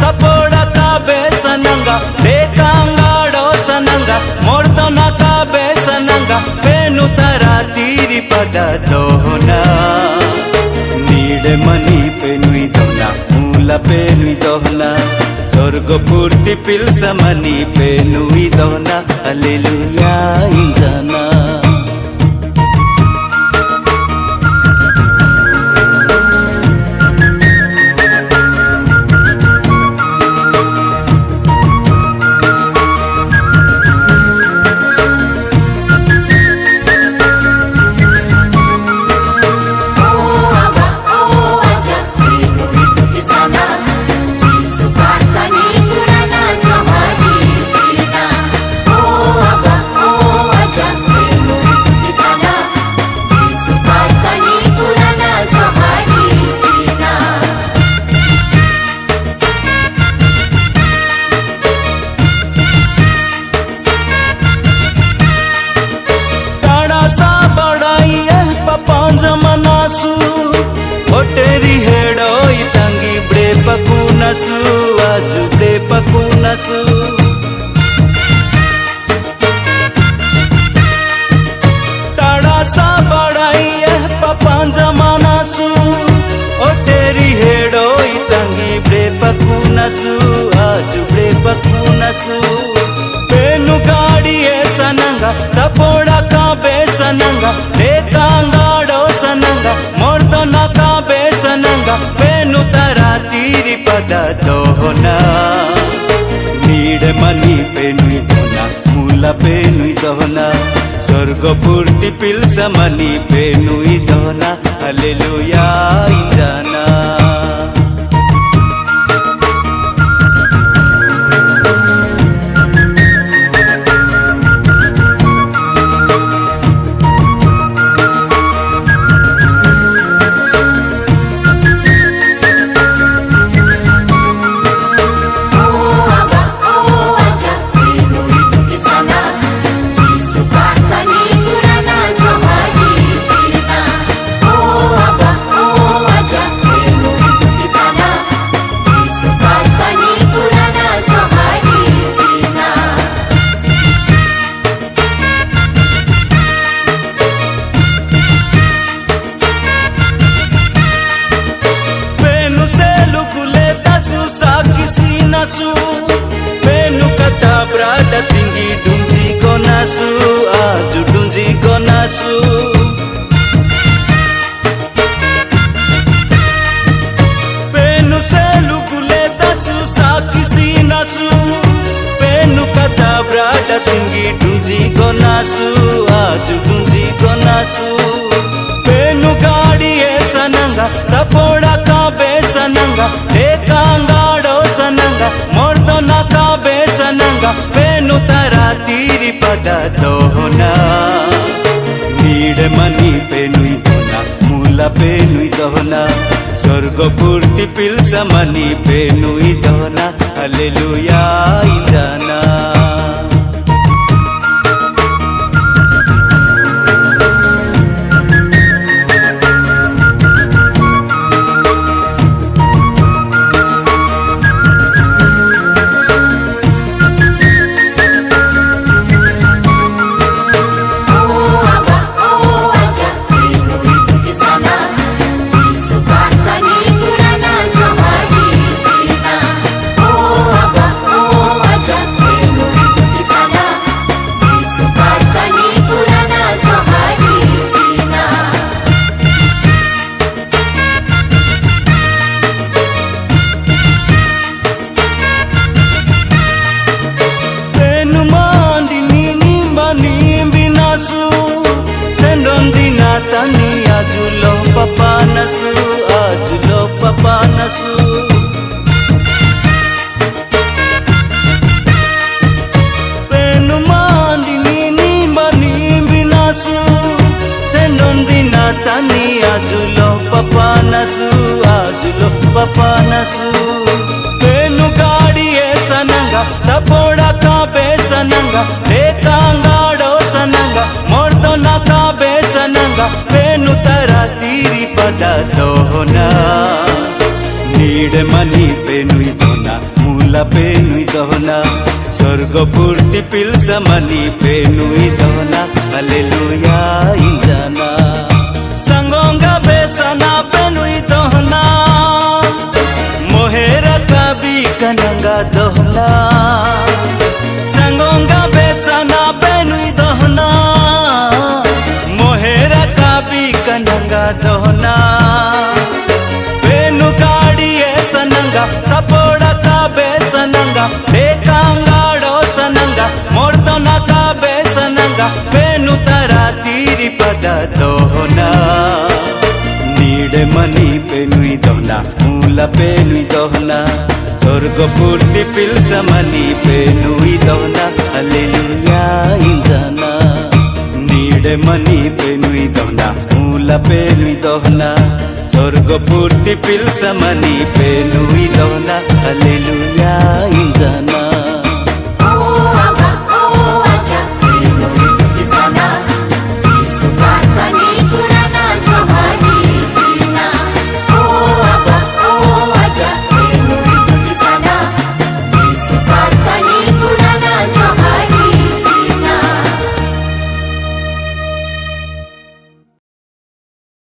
सपोड़ा का बेसनंगा देखांगाड़ो सनंगा मोर्दना का बेसनंगा पेनु तरा तीरी पदा दोना नीड़े मनी पेनुई दोना मूला पेनुई दोना स्वर्ग पूर्ति पिल्समनी पेनुई दोना हालेलुया इंजाना होटेरी हेडो इतंगी ब्रे पकुनसु आजु ब्रे पकुनसु ताड़ा सा बड़ाई पपांजा मनासु होटेरी हेडो इतंगी ब्रे पकुनसु आजु ब्रे पकुनसु पेनु गाड़ी सनंगा सपोड़ा का बेसनंगा देखांगाड़ो सनंगा मोर्दना का बेसनंगा पेनु तरा तीरी पदा दोना नीड़े मनी पेनुई दोना मूला पेनुई दोना स्वर्ग पूर्ति पिल्समनी पेनुई दोना हालेलुया इंजाना पेनु कथा ब्राडा tinggi dunji konasu aju dunji konasu पेनु सेलु गुलेता सुसा किसी नसु पेनु कथा ब्राडा tinggi dunji konasu aju dunji konasu पेनु गाड़ी सनंगा सपोड़ा का बेसनंगा देखांगाड़ो सनंगा मोर्दना का बेसनंगा पेनु तरा तीरी पदा दोना नीड़े मनी पेनुई दोना मूला पेनुई दोना स्वर्ग पूर्ति पिल्समनी पेनुई दोना hallelujah इंजाना tani ajulo papa nasu penu mandi nini mani binasu senondina tani ajulo papa nasu penu gaadi sananga sapoda ka besananga dekangaado sananga mordona ka besananga penu tara tiri pada dohna नीड मनी पेनुई दोना mula penui dohna sorgo purti pilsamani penui dohna haleluya injana sangonga besana penui dohna mohera kabi kananga dohna sangonga besana penui dohna mohera kabi kananga dohna penu kadiye sananga sapoda kabe sananga dekangado sananga mordona kabe sananga penu tara tiri pada dohna nide mani penui dohna mula penui dohna sorgo purti pilsamani penui dohna haleluya injana nide mani penui dohna mula penui dohna sorgo purti pilsamani penui dohna haleluya injana